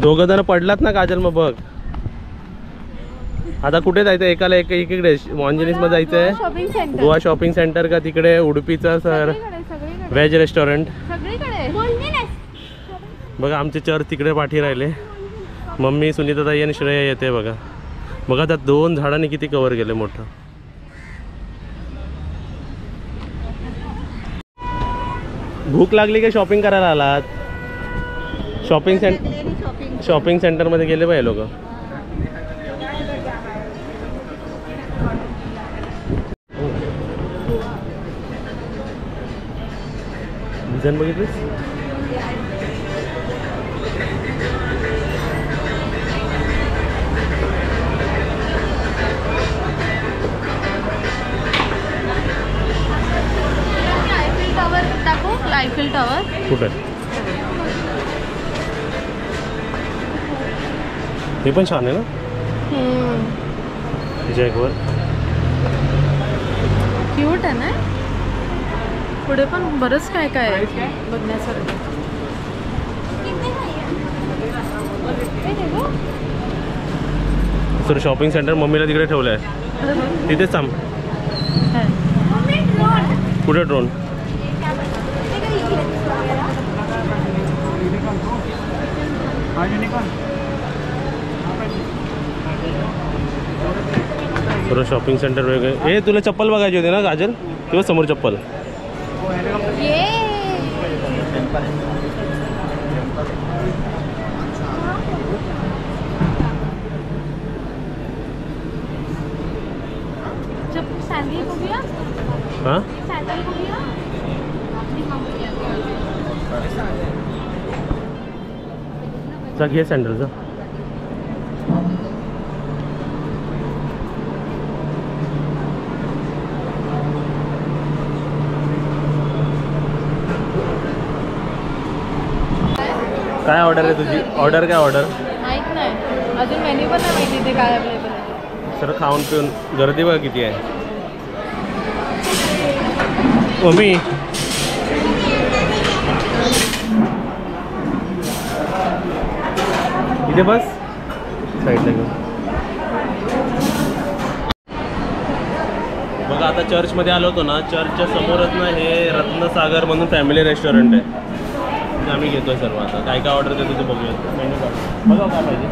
दोघं जण पडलात ना काजल, मग बघ आता कुठे जायचं? एकाला एकीकडे मॉन्जिनिस मध्ये जायचंय, गोवा शॉपिंग सेंटर का तिकडे उडुपीचा सर व्हेज रेस्टॉरंट बघा. आमचे चर्च तिकडे पाठी राहिले. मम्मी, सुनीता ताई आणि श्रेया येते बघा. बघा त्यात 2 झाडांनी किती कव्हर केले मोठं. भूक लागली का शॉपिंग करायला आलात? शॉपिंग सेंटरमध्ये गेले पाहिजे लोक. डिझाईन बघितलीस? आयफेल टॉवर कुठे? हे पण छान आहे ना जॅगवर. क्यूट आहे ना. पुढे पण बरंच काय काय आहे बघण्यासारखं. सर शॉपिंग सेंटर मम्मीला तिकडे ठेवलं आहे, तिथेच थांब. कुठे ड्रोन? थोडं शॉपिंग सेंटर वेगळे. हे तुला चप्पल बघायची होती ना काजल? किंवा समोर चप्पल? हां चा घे सँडलचा. काय ऑर्डर आहे तुझी? ऑर्डर काय? ऑर्डर माहित नाही अजून, मेन्यू पण नाही माहिती ते काय अवेलेबल आहे. सर खाऊन पिऊन गर्दी बघा किती आहे. मम्मी इथे बस साईडला घेऊन. बघा आता चर्चमध्ये आलो होतो ना, चर्चच्या समोरच ना हे रत्नसागर म्हणून फॅमिली रेस्टॉरंट आहे. आम्ही घेतोय सर्व. आता काय काय ऑर्डर देतो ते बघूया. मेन्यू कार्ड बघा काय पाहिजे.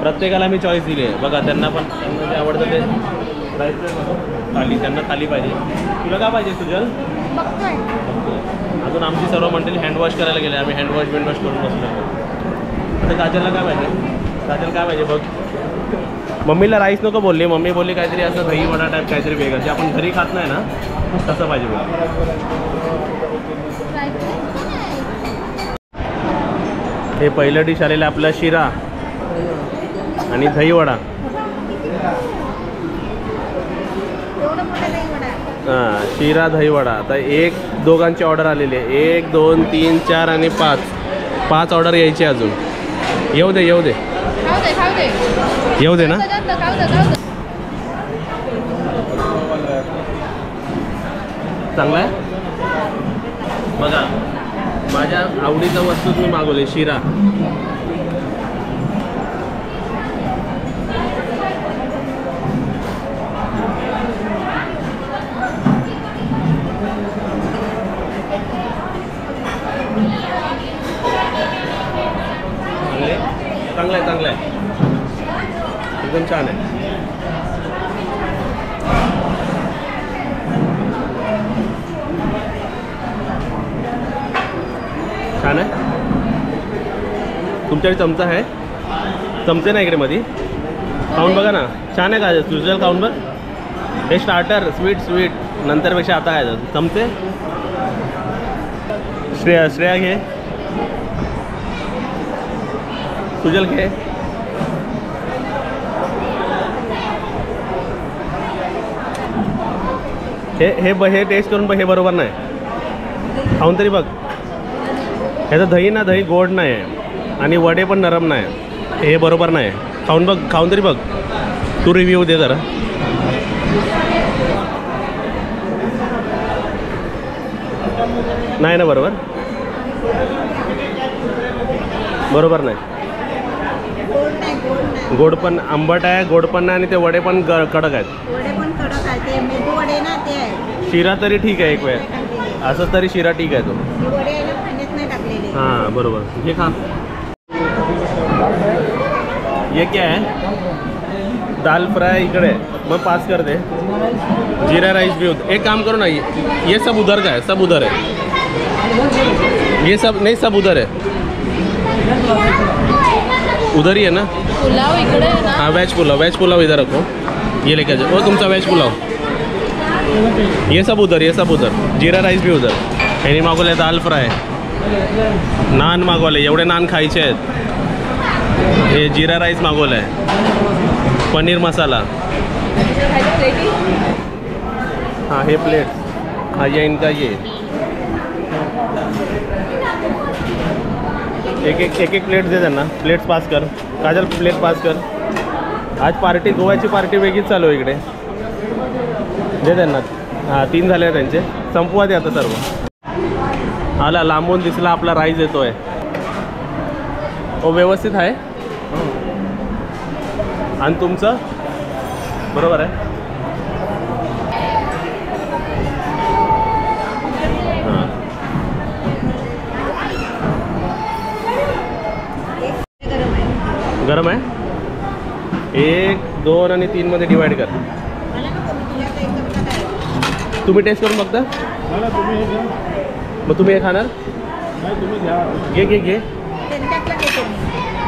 प्रत्येकाला मी चॉईस दिली आहे बघा. त्यांना जे आवडतं ते राईस थाली, त्यांना थाली पाहिजे. तुला काय पाहिजे सुजल? अजून आमची सर्व मंडळी हँडवॉश करायला गेले. आम्ही हँडवॉश बिंडवॉश करून बसलो. आता काजलला काय पाहिजे? काजल काय पाहिजे बघ. मम्मीला राईस नको बोलली. मम्मी बोलली काहीतरी असं दही वडा टाईप काहीतरी वेगळं, जे आपण घरी खात नाही ना तसं पाहिजे बघ. हे पहिलं डिश आलेलं आपला शिरा आणि दही वडा. हां शिरा दही वडा. आता 1-2 ऑर्डर आलेली आहे. 1 2 3 4 आणि 5 ऑर्डर यायची अजून. येऊ दे येऊ दे येऊ दे ना. चांगला आहे बघा. माझ्या आवडीचा वस्तूच मी मागवले शिरा. चांगला आहे चांगला आहे एकदम छान आहे. छान आहे. तुमच्याकडे चमचा आहे? चमचे नाही इकडे मध्ये. खाऊन बघा ना. छान आहे का तुझं? खाऊन बघ. हे स्टार्टर स्वीट नंतरपेक्षा आता काय चमचे. श्रेया घे. सुजल घे. हे टेस्ट करून बघ. हे बरोबर नाही. खाऊन तरी बघ. ह्याचं दही गोड नाही आहे आणि वडे पण नरम नाही. हे बरोबर नाही. खाऊन बघ. खाऊन तरी बघ. तू रिव्ह्यू दे जरा. नाही ना बरोबर. बरोबर नाही. गोड पण आंबट आहे, गोड पण नाही, आणि ते वडे पण कडक आहेत. वडे पण कडक आहे, ते मेदू वडे ना ते आहे. शिरा तरी ठीक आहे एक वेळ, असं तरी शिरा ठीक आहे तो. हे वडे आहे ना पाण्यात नाही टाकलेले. हां बरोबर. हे खा. ये क्या है? दाल फ्राय इकडे आहे. मग पास कर दे. जीरा राइस भी होता. एक काम करो ना, ये सब उधर का है, सब उधर है. ये सब नहीं, सब उधर है, उधर ही है ना. पुलाव इकडे आहे ना. हाँ वेज पुलाव इधर रखो. ये लेके जाओ. और तुमचा वेज पुलाव. ये सब उधर, ये सब उधर. जीरा राइस भी उधर. यांनी मागवले दाल फ्राय, नान मागवले. एवढे नान खायचे आहेत. हे जीरा राइस मागवलं आहे, पनीर मसाला. हाँ हे प्लेट. हाँ ये इनका ये एक प्लेट दे त्यांना. प्लेट्स पास कर काजल, प्लेट पास कर. आज पार्टी, गोव्याची पार्टी वेगळीच चालू आहे इकडे. दे त्यांना. हां 3 झाले आहे त्यांचे. संपवा दे आता सर्व. आला लांबून दिसला आपला राईस येतोय. ओ व्यवस्थित आहे. आणि तुमचं बरोबर आहे. हां गरम आहे. 1, 2 आणि 3 मध्ये डिवाइड कर. तुम्ही टेस्ट करून बघता. मग तुम्ही हे खाणार. घे घे घे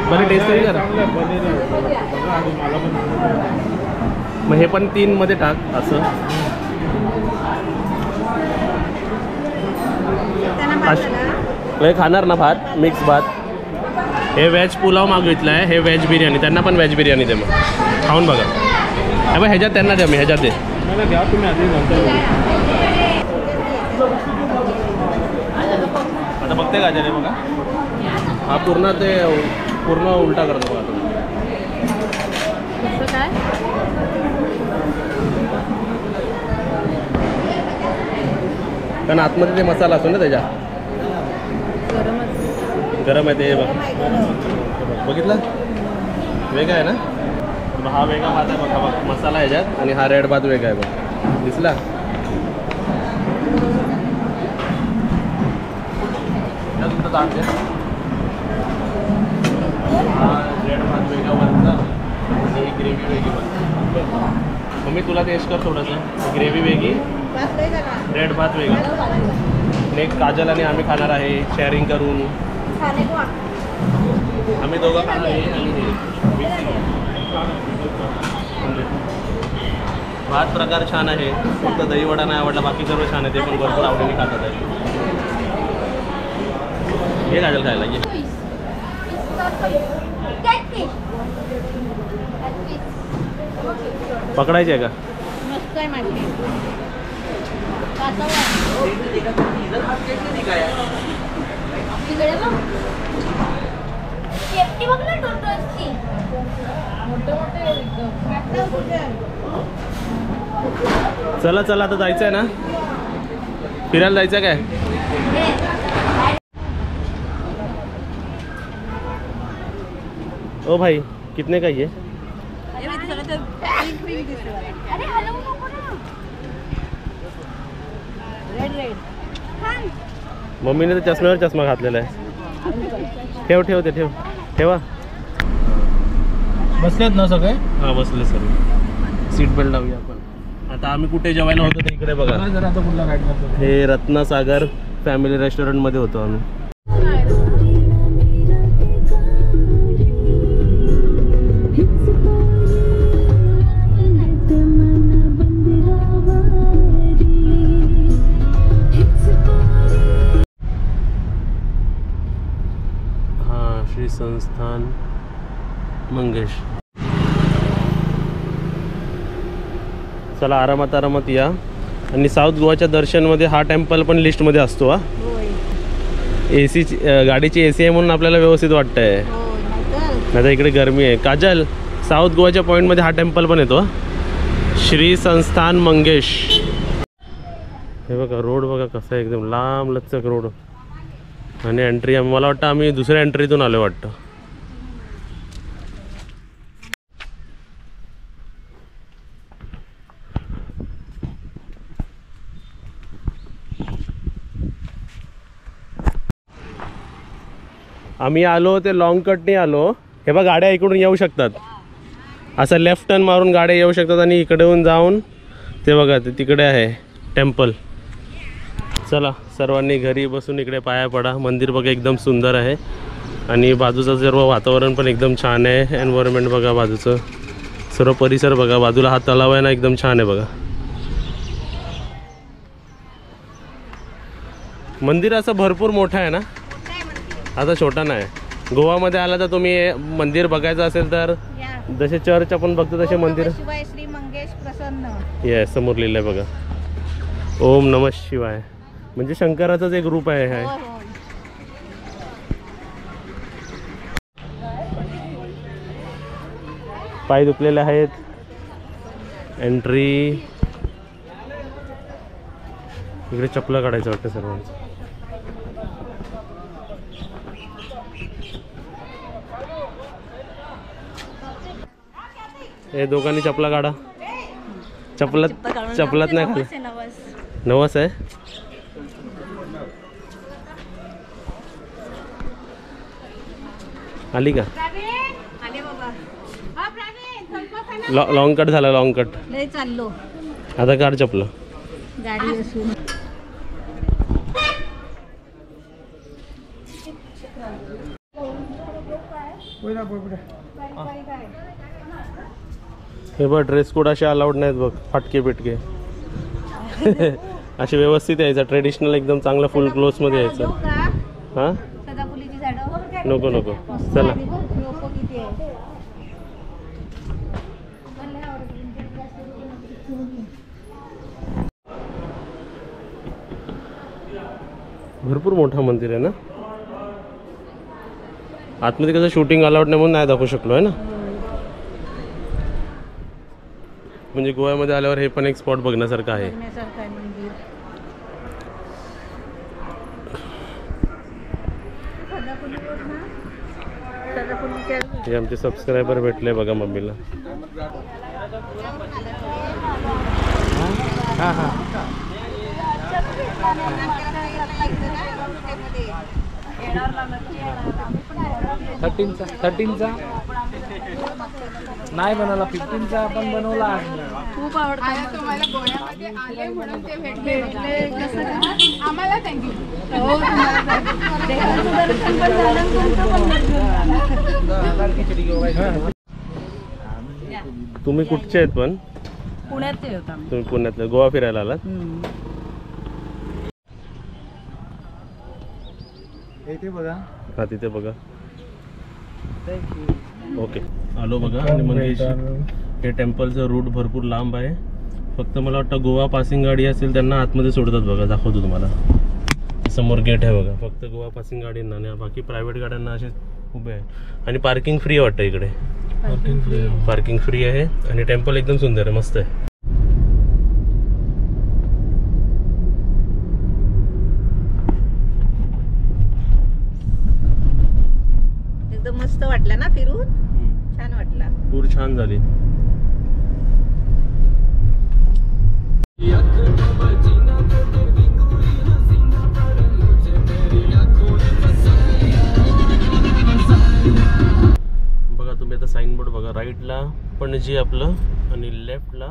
बरं, टेस्ट तरी करा. मग हे पण 3 मध्ये टाक असं. हे खाणार ना भात, मिक्स भात. हे व्हेज पुलाव मागितलं आहे, हे व्हेज बिर्याणी. त्यांना पण व्हेज बिर्याणी दे. मग खाऊन बघा. हे बघ ह्याच्यात त्यांना द्या, मी ह्याच्यात दे. आता बघते का झाले बघा. हा पूर्ण उलटा करतो बघा. कसं काय? कारण आतमध्ये ते मसाला असतो ना त्याच्यात. गरम आहे ते बघ. बघितलं वेगळा आहे ना. हा वेगळा भात आहे बघा. बघ मसाला आहे ह्याच्यात, आणि हा रेड भात वेगळा आहे बघ. दिसला. ताट द्या. हा रेड भात वेगळा वरचा, आणि ग्रेव्ही वेगळी बनते. मम्मी तुला टेस्ट कर थोडंसं. ग्रेव्ही वेगळी, रेड भात वेगळा. आणि एक काजल आणि आम्ही खाणार आहे शेअरिंग करून. आम्ही दोघं खाणार आहे. आणि भात प्रकार छान आहे. फक्त दहीवडा नाही आवडला, बाकी सर्व छान आहे. ते पण भरपूर आवडीने खातात आहे. हे काजल खायला घे. पकडायची आहे का. मस्त आहे माझी. चला चला आता जायचं आहे ना, फिरायला जायचं काय. ओ भाई कितने का ये. मम्मीने तर चष्म्यावर चष्मा घातलेला आहे. ठेव ठेव ते ठेव. ठेवा. बसलेत ना सगळे. हां बसले सर. सीट बेल्ट लावूया आपण. आता आम्ही कुठे जेवायला होतो ते इकडे बघा. जरा आता कुठला गाडी लागतो. हे रत्नसागर फॅमिली रेस्टॉरंटमध्ये होतो आम्ही. हां श्री संस्थान मंगेश. चला आरामात या. आणि साऊथ गोवाच्या दर्शनमध्ये हा टेम्पल पण लिस्टमध्ये असतो. हा AC गाडीची AC आहे म्हणून आपल्याला व्यवस्थित वाटतं आहे. नाही तर इकडे गरमी आहे. काजल साऊथ गोवाच्या पॉईंटमध्ये हा टेम्पल पण येतो. श्री संस्थान मंगेश. हे बघा रोड बघा कसा आहे, एकदम लांब लचक रोड. आणि एंट्री मला वाटतं आम्ही दुसऱ्या एंट्रीतून आलो वाटतं. आम्ही आलो ते लॉंग कटने आलो. हे बघा गाड्या इकडून येऊ शकतात, असं लेफ्ट टर्न मारून गाड्या येऊ शकतात आणि इकडून जाऊन ते बघा ते तिकडे आहे टेम्पल. चला सर्वांनी घरी बसून इकडे पाया पडा. मंदिर बघा एकदम सुंदर आहे आणि बाजूचं सर्व वातावरण पण एकदम छान आहे. एन्व्हायरमेंट बघा, बाजूचं सर्व परिसर बघा, बाजूला हा तलाव आहे ना, एकदम छान आहे बघा. मंदिर असं भरपूर मोठं आहे ना, आता छोटा नाही. गोवामध्ये आला तर तुम्ही मंदिर बघायचं असेल तर जसे चर्च आपण बघतो तसे मंदिर. शिवाय श्री मंगेश प्रसन्न. येस, समोर लिहिलं आहे बघा, ओम नमः शिवाय. म्हणजे शंकराचाच एक रूप आहे. हो, हो. पाय दुखलेले आहेत. एंट्री इकडे चपला काढायचं वाटतं सर्वांचं. हे दोघांनी चपला काढा. चपलात नाही खाली. नवस आहे. आली का? लॉंग कट झाला, लॉंग कट. लय चाललो आता काढ चपला. गाडी असून. हे बघ ड्रेस कोड असे अलाउड नाहीत बघ, फाटके बिटके. असे व्यवस्थित यायचं, ट्रेडिशनल एकदम चांगलं फुल क्लोथ मध्ये यायचं. हां सदाफुलीची झाडं नको नको. चला लोक किती आहे. भरपूर मोठा मंदिर आहे ना. आतमध्ये कसं शूटिंग अलाउड नाही म्हणून नाही दाखवू शकलो आहे ना. म्हणजे गोव्यामध्ये आल्यावर हे पण एक स्पॉट बघण्यासारखं आहे. बघण्यासारखं आहे मंदिर. हे आमचे सबस्क्रायबर भेटले बघा मम्मीला. हां हां 13चा नाही बनवला, 15चा आपण बनवला. खूप आवडतं तुम्हाला. गोव्यामध्ये आले म्हणून ते भेटले आम्हाला. थँक्यू. तुम्ही कुठचे आहेत पण? पुण्यातले होता. तुम्ही पुण्यातले. गोवा फिरायला आलात? इथे बघा. हा तिथे बघा. ओके आलो बघा. आणि म्हणजे हे टेम्पलचं रूट भरपूर लांब आहे. फक्त मला वाटतं गोवा पासिंग गाडी असेल त्यांना आतमध्ये सोडतात बघा. दाखवतो तुम्हाला, समोर गेट आहे बघा. फक्त गोवा पासिंग गाडींना आणि बाकी प्रायव्हेट गाड्यांना असे उभे आहे. आणि पार्किंग फ्री वाटतं इकडे. पार्किंग फ्री आहे आणि टेम्पल एकदम सुंदर आहे, मस्त आहे. एकदम मस्त वाटलं ना फिरून. छान वाटला. टूर छान झाली. बघा तुम्ही आता साईन बोर्ड बघा. राईटला पणजी आपलं आणि लेफ्टला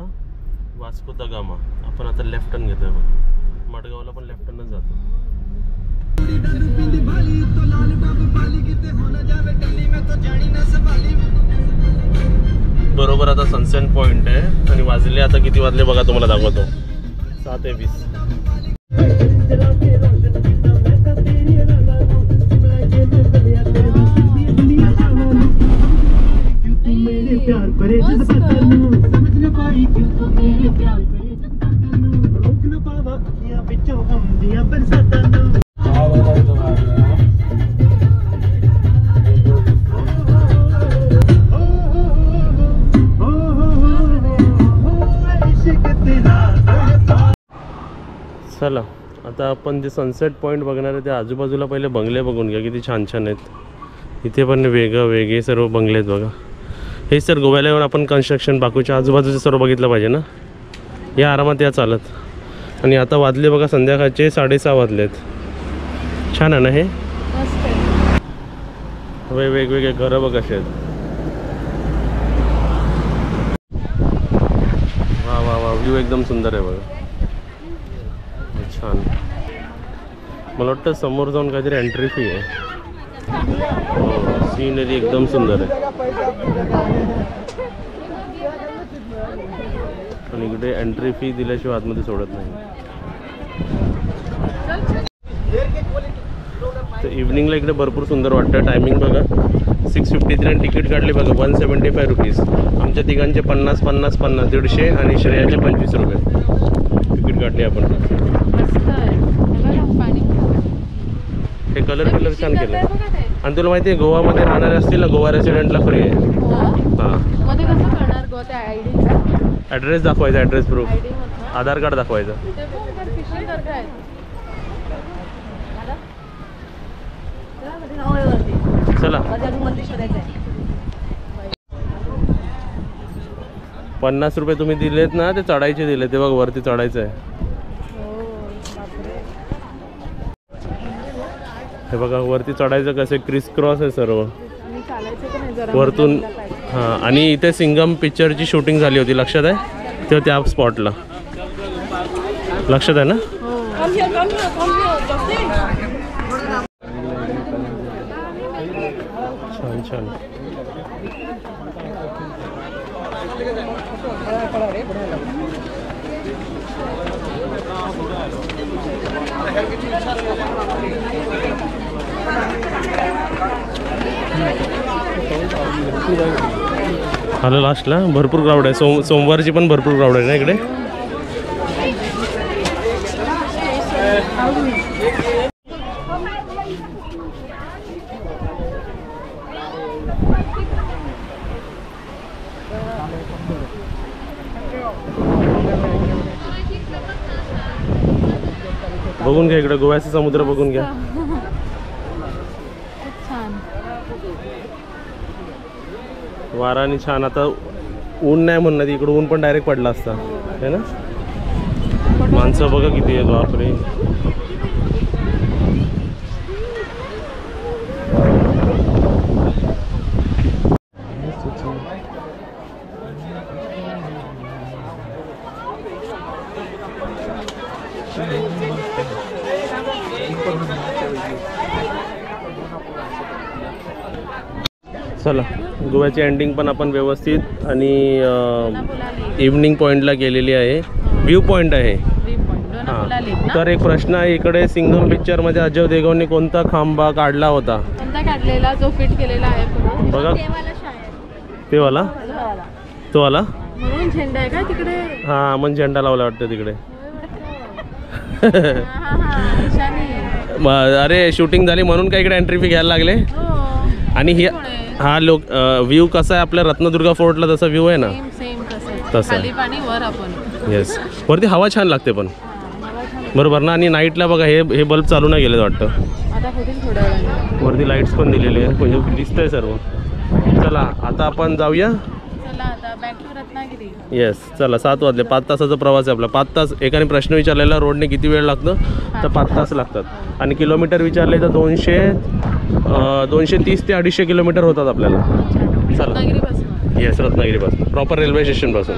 वास्को दा गामा. आपण आता लेफ्ट टर्न घेतोय बघा. मडगावला पण लेफ्ट टर्नच जातो. बरोबर आता सनसेट पॉइंट आहे आणि वाजले आता किती वाजले बघा, तुम्हाला दाखवतो. 7:20. चला आता आपण जे सनसेट पॉईंट बघणार आहे ते आजूबाजूला पहिले बंगले बघून घ्या, किती छान छान आहेत. इथे पण वेगळे सर्व बंगले आहेत बघा. हेच तर गोव्याला येऊन आपण कन्स्ट्रक्शन बाकूच्या आजूबाजूचे सर्व बघितलं पाहिजे ना. या आरामात या चालत. आणि आता वाजले बघा संध्याकाळचे 6:30 वाजलेत. छान आहे ना हे. वेगवेगळे घरं बघ कसे आहेत. वा वा वा, व्ह्यू एकदम सुंदर आहे बघा. छान. मला वाटतं समोर जाऊन काहीतरी एंट्री फी आहे. सीनरी एकदम सुंदर आहे. आणि इकडे एंट्री फी दिल्याशिवाय आतमध्ये सोडत नाही. तर इव्हनिंगला इकडे भरपूर सुंदर वाटतं. टायमिंग बघा 6:53 आणि तिकीट काढले बघा 175 रुपीज. आमच्या तिघांचे 50 50 50 150 आणि श्रेयाचे 25 रुपये तिकीट काढले आपण. हे कलर छान केलं. आणि तुला माहिती आहे गोवामध्ये राहणारे असतील ना, गोवा रेसिडेंटला फ्री आहे. हां, ॲड्रेस दाखवायचा, ॲड्रेस प्रूफ, आधार कार्ड दाखवायचं. चला 50 रुपये तुम्ही दिलेत ना, ते चढायचे दिले ते बघ, वरती चढायचं आहे. हे बघा वरती चढायचं कसं क्रिस क्रॉस आहे सर्व वरतून. हां, आणि इथे सिंगम पिक्चरची शूटिंग झाली होती, लक्षात आहे? तेव्हा त्या स्पॉटला लक्षात आहे ना? छान छान. आलं लास्टला. भरपूर क्राऊड आहे. सोमवारची पण भरपूर क्राऊड आहे ना इकडे. बघून घ्या इकडे गोव्याचा समुद्र बघून घ्या. वारा आणि छान. आता ऊन नाही म्हणणार, इकडं ऊन पण डायरेक्ट पडला असता है ना. माणसं बघा किती आहेत बापरे. चला गोव्याची एंडिंग पण आपण व्यवस्थित आणि इव्हनिंग पॉईंटला गेलेली आहे. व्ह्यू पॉईंट आहे. हां, तर एक प्रश्न आहे इकडे, सिंगम पिक्चरमध्ये अजय देवगनने कोणता खांबा काढला होता? कोणता काढलेला जो फिट केलेला आहे बघा ते वाला, तो वाला म्हणून झेंडा आहे का तिकडे? हां, मग झेंडा लावला वाटतं तिकडे. अरे शूटिंग झाली म्हणून काय इकडे एंट्री फी घ्यायला लागले. आणि ही हा लोक व्ह्यू कसा आहे आपल्या रत्नदुर्गा फोर्टला तसा व्ह्यू आहे ना, तसं. येस, वरती हवा छान लागते पण बरोबर ना. आणि नाईटला बघा हे बल्ब चालू नाही गेले वाटतं. वरती लाईट्स पण दिलेले आहे, म्हणजे दिसतंय सर्व. चला आता आपण जाऊया. येस चला, 7 वाजले. 5 तासाचा प्रवास आहे आपला. 5 तास. एकाने प्रश्न विचारलेला रोडने किती वेळ लागतं, तर 5 तास लागतात. आणि किलोमीटर विचारले तर 230 ते 250 किलोमीटर होतात आपल्याला. चला. येस, रत्नागिरीपासून प्रॉपर रेल्वे स्टेशनपासून.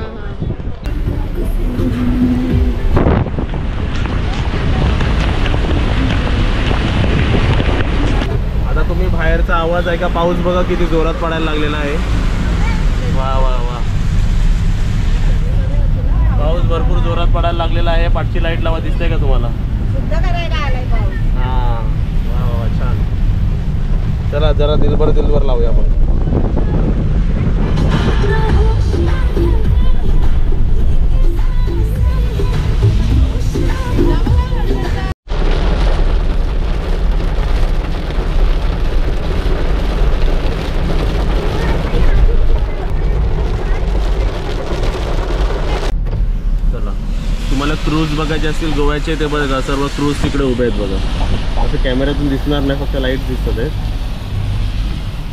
आता तुम्ही बाहेरचा आवाज आहे का, पाऊस बघा किती जोरात पडायला लागलेला आहे. वा वा वा, पाऊस भरपूर जोरात पडायला लागलेला आहे. पाठची लाईट लावा, दिसते का तुम्हाला? हां, वा वा छान. चला जरा दिलभर लावूया आपण. क्रूज बघायचे असतील गोव्याचे ते बघा, सर्व क्रूज तिकडे उभे आहेत बघा. असं कॅमेऱ्यातून दिसणार नाही, फक्त लाईट दिसतात आहेत.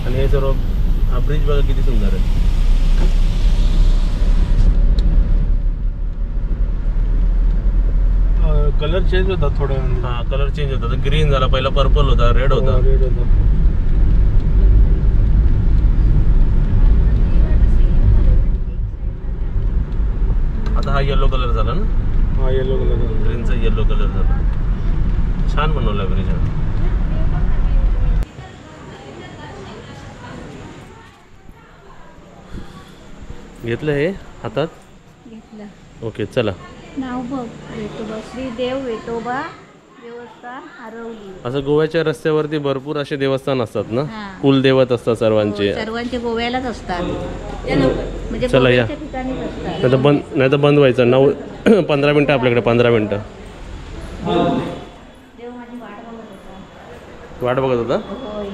आणि हे सर्व हा ब्रिज बघा किती सुंदर आहे. कलर चेंज होता थोडा. हां, कलर चेंज होता. ग्रीन झाला, पहिला पर्पल होता, रेड होता. घेतलं हे हातात. घेतलं ओके चला. नाव बघ, वेटोबा श्री देव वेटोबा देवस्थान आरवली. असं गोव्याच्या रस्त्यावरती भरपूर असे देवस्थान असतात ना, हां. कुलदैवत असतात सर्वांचे. हो, सर्वांचे गोव्यालाच असतात. म्हणजे चला या. गोव्याच्या ठिकाणीच असतात. नाही तर बंद व्हायचं 15 मिनटं आपल्याकडे 15 मिनटं. देव माझी वाट बघत होता. वाट बघत होता. होय.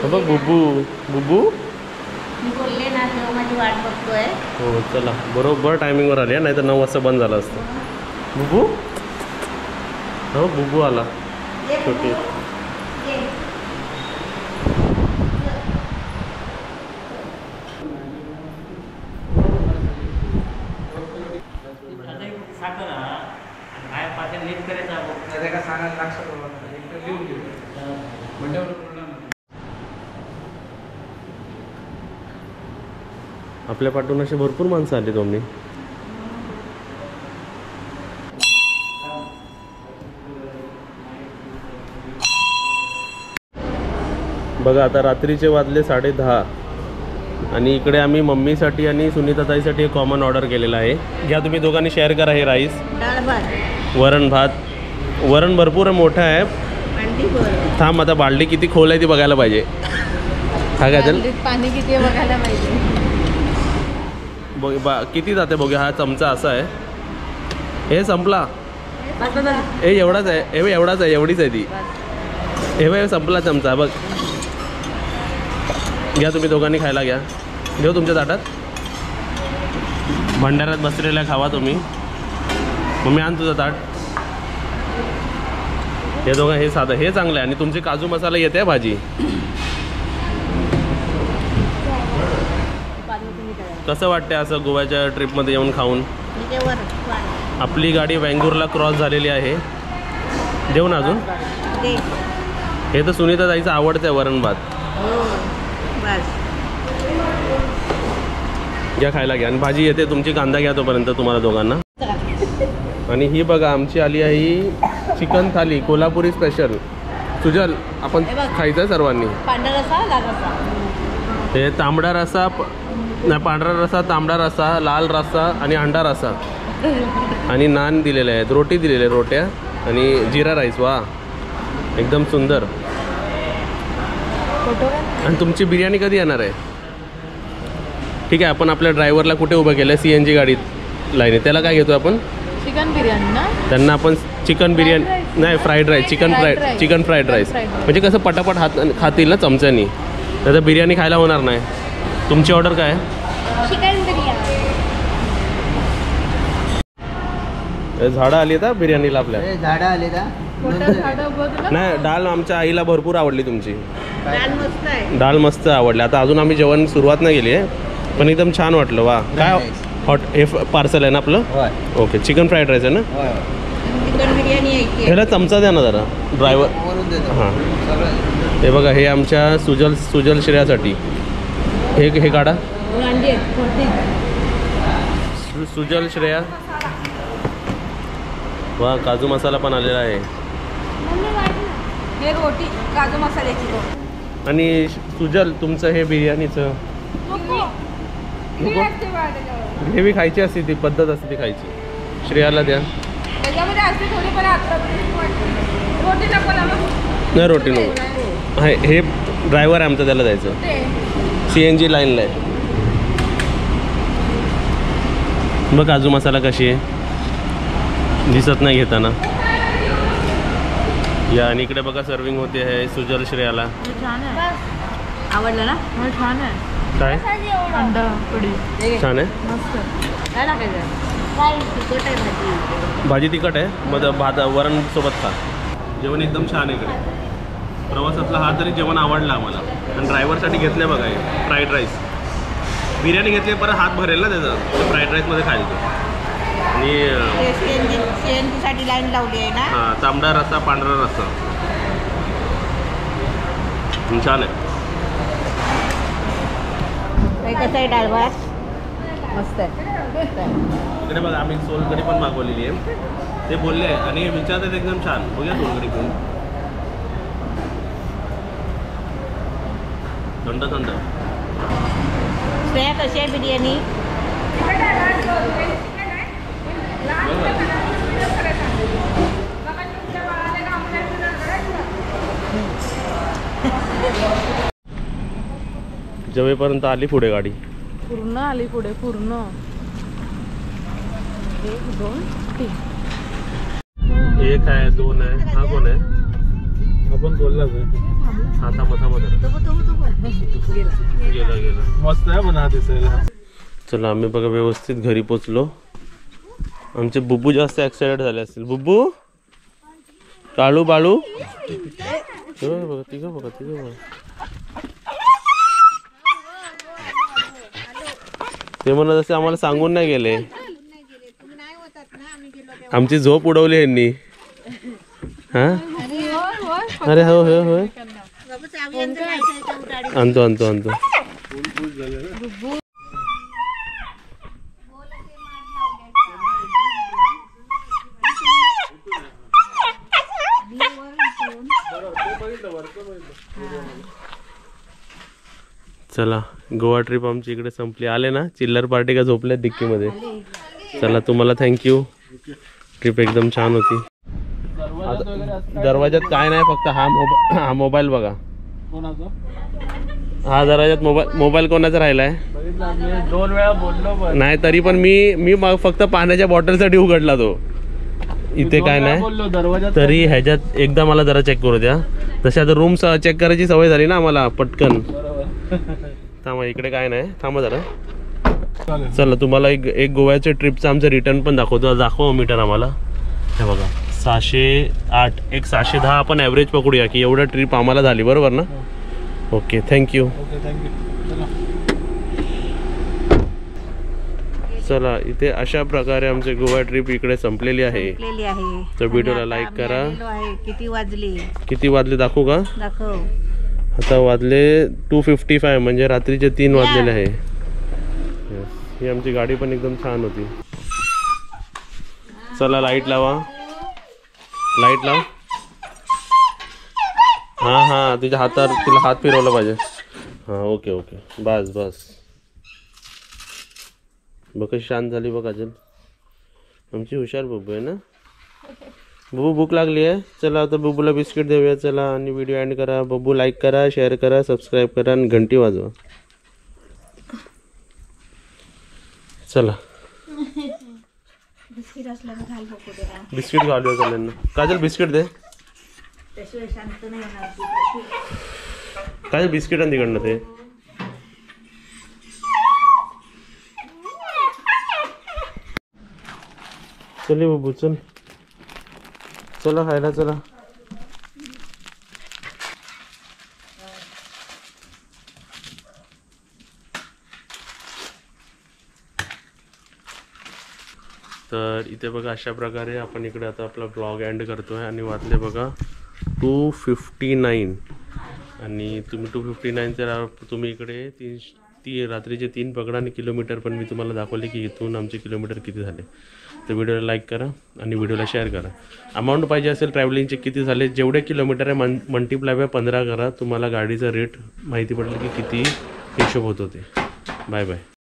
बघ बुबू बुबू. मी बोलले ना देव माझी वाट बघतोय. हो चला बरोबर टायमिंगवर आली, नाही तर 9 वाजता बंद झालं असतं. बुबू. हो बुबू आला. ये छोटी. ये. आपल्या पाठून असे भरपूर माणसं आली तुम्ही. बघा आता रात्रीचे वाजले 10:30 आणि इकडे आम्ही मम्मीसाठी आणि सुनीताताईसाठी एक कॉमन ऑर्डर केलेला आहे. घ्या तुम्ही दोघांनी शेअर करा. हे राईस, डाळ भात, वरण भात. वरण भरपूर मोठं आहे. अंडी बरं. थांब आता बालडी किती खोल आहे ती बघायला पाहिजे. हा काय चल पाणी किती आहे बघायला पाहिजे. किती जाते बघूया. हा चमचा असा आहे. हे संपला. हे एवढाच आहे. हे एवढाच आहे. एवढीच आहे ती. हे संपला चमचा बघ. घ्या तुम्ही दोघांनी खायला घ्या. घेऊ तुमच्या ताटात. भंडाऱ्यात बसलेल्या खावा तुम्ही. मम्मी आण तुझं ताट. हे दोघं हे साधं हे चांगलं आहे. आणि तुमचे काजू मसाला येते भाजी. कसं वाटतं असं गोव्याच्या ट्रिपमध्ये येऊन खाऊन. आपली गाडी वेंगुर्ला क्रॉस झालेली आहे. देऊ ना अजून. हे तर सुनीता ताईचं आवडतं आहे वरण भात. घ्या खायला घ्या. आणि भाजी येते तुमची. कांदा घ्या तोपर्यंत तुम्हाला दोघांना. आणि ही बघा आमची आली आहे चिकन थाली कोल्हापुरी स्पेशल. सुजल आपण खायचं आहे सर्वांनी. पांढरा रस्सा, लाल रस्सा. ते तांबडा रस्सा नाही, पांढरा रस्सा, तांबडा रस्सा, लाल रस्सा आणि अंडा रस्सा. आणि नान दिलेले आहेत. रोटी दिलेले आहेत. रोट्या आणि जिरा राईस. वा एकदम सुंदर. आणि तुमची बिर्याणी कधी येणार आहे. ठीक आहे आपण आपल्या ड्रायव्हरला कुठे उभं केलं CNG गाडीत लाईने. त्याला काय घेतो आपण. चिकन बिर्याणी ना. त्यांना आपण चिकन बिर्याणी नाही fried rice. Chicken fried rice म्हणजे कसं पटापट खातील ना चमच्यानी. तर बिर्याणी खायला होणार नाही. तुमची ऑर्डर काय आहे. चिकन बिर्याणी. झाडं आली का बिर्याणीला आपल्या. झाडं आले का. नाही डाळ आमच्या आईला भरपूर आवडली तुमची. डाळ मस्त आहे. डाळ मस्त आवडली. आता अजून आम्ही जेवण सुरुवात नाही केली आहे पण एकदम छान वाटलं. वा काय हॉट हे पार्सल आहे ना आपलं. ओके चिकन फ्राईड राईस आहे ना. चिकन बिर्याणी आहे. ह्याला चमचा द्या ना जरा ड्रायव्हर. हां हे बघा हे आमच्या सुजल श्रेयासाठी. हे काढा. अंडी आहेत. सुजल श्रेया. वा काजू मसाला पण आलेला आहे. हे रोटी काजू मसाल्याची रोटी. आणि सुजल तुमचं हे बिर्याणीचं ग्रेव्ही खायची असते ती पद्धत असते ती खायची. श्रेयाला द्या. त्याच्यामध्ये असते थोडीफार रोटी नको ना. नाही रोटी नको. हे ड्रायव्हर आहे आमचा त्याला द्यायचं. CNG लाईनला आहे. बघ काजू मसाला कशी आहे दिसत नाही घेताना. या आणि इकडे बघा सर्विंग होते आहे सुजल श्रेयाला. छान आहे. आवडलं ना. छान आहे. काय अंडा कढी छान आहे. मस्त. काय टाकायचं. तिखट आहे भाजी. भाजी तिखट आहे. मग भात वरण सोबत खा. जेवण एकदम छान आहे इकडे. प्रवासातला हा तरी जेवण आवडलं आम्हाला. आणि ड्रायव्हरसाठी घेतलं बघा हे फ्राईड राईस. बिर्याणी घेतली परत हात भरेल ना त्याचं. फ्राईड राईसमध्ये खायचं. आणि CNG साठी लाईन लावली आहे ना. हां तांबडा रस्सा पांढरा रस्सा छान आहे. कसं आहे डाळ भात. मस्त आहे. इकडे बघा आम्ही सोलकढी पण मागवलेली आहे. ते बोलले आणि विचारतात एकदम छान. बघूया सोलकढी पिऊन. थंड थंड. श्रेया कशी आहे बिर्याणी? जेवेपर्यंत आली पुढे गाडी. पूर्ण आली पुढे पूर्ण. 1 2 3. 1 आहे 2 आहे. हा कोण आहे? आपण बोलला हा थांबा गेला. मस्त आहे पण हा दिसायला. चला आम्ही बघा व्यवस्थित घरी पोचलो. आमचे बुब्बू जास्त एक्साइटेड झाले असतील. बुब्बू काळू बाळू बघा तिघं बघा. ते म्हणत असे आम्हाला सांगून नाही गेले. आमची झोप उडवली यांनी. हा अरे हो हो होय आणतो. चला गोवा ट्रिप आमची इकडे संपली. आले ना चिल्लर पार्टी का झोपल्या डिक्कीमध्ये. चला तुम्हाला थँक्यू. ट्रिप एकदम छान होती. दरवाजात काय नाही फक्त हा मोबाईल बघा. हा दरवाजात मोबाईल कोणाचा राहिलाय? 2 वेळा बोललो नाही तरी पण मी फक्त पाण्याच्या बॉटलसाठी उघडला तो. इथे काय नाही तरी ह्याच्यात एकदा मला जरा चेक करू द्या. तशी आता रूम चेक करायची सवय झाली ना आम्हाला पटकन. थांबा इकडे काय नाही. थांबा जरा. चला तुम्हाला एक गोव्याच्या ट्रिपचं आमचं रिटर्न पण दाखव मीटर आम्हाला. हे बघा 608 एक 610 आपण ॲव्हरेज पकडूया की एवढं ट्रिप आम्हाला झाली बरोबर ना. Okay thank you. चला इथे अशा प्रकारे आमचे गोवा ट्रिप इकडे संपलेली आहे. तर व्हिडिओला लाईक करा. किती वाजले दाखवू का? दाखव. आता वाजले 2:55 म्हणजे रात्रीचे 3 वाजलेले आहे. ही आमची गाडी पण एकदम छान होती. चला लाईट लावा. लाईट लाव. हां तिच्या हातावर तिला हात फिरवला पाहिजे. हां ओके बस बघ कशी शांत झाली बघ. अजून आमची हुशार बुब्बू आहे ना. बुब्बू भूक लागली आहे. चला आता बुब्बूला बिस्किट देऊया. चला आणि व्हिडिओ एंड करा. बुब्बू लाईक करा, शेअर करा, सबस्क्राईब करा आणि घंटी वाजवा. चला बिस्किट घालूया सगळ्यांना. काजल बिस्किट दे. काय बिस्किट आणि तिकडनं ते चले बाबू चला खायला चला. तर इथे बघा अशा प्रकारे आपण इकडे आता आपला ब्लॉग एंड करतोय. आणि वाजले बघा 2:59 आणि तुम्ही 2:59 तुम्ही इकडे रात्रीचे 3 पकडा आणि किलोमीटर पण मी तुम्हाला दाखवले की इथून आमचे किलोमीटर किती झाले. तर व्हिडिओला लाईक करा आणि व्हिडिओला शेअर करा. अमाऊंट पाहिजे असेल ट्रॅव्हलिंगचे किती झाले जेवढे किलोमीटर आहे मल्टिप्लाय बाय 15 करा. तुम्हाला गाडीचा रेट माहिती पडलं की किती हिशोब होतो ते. Bye bye.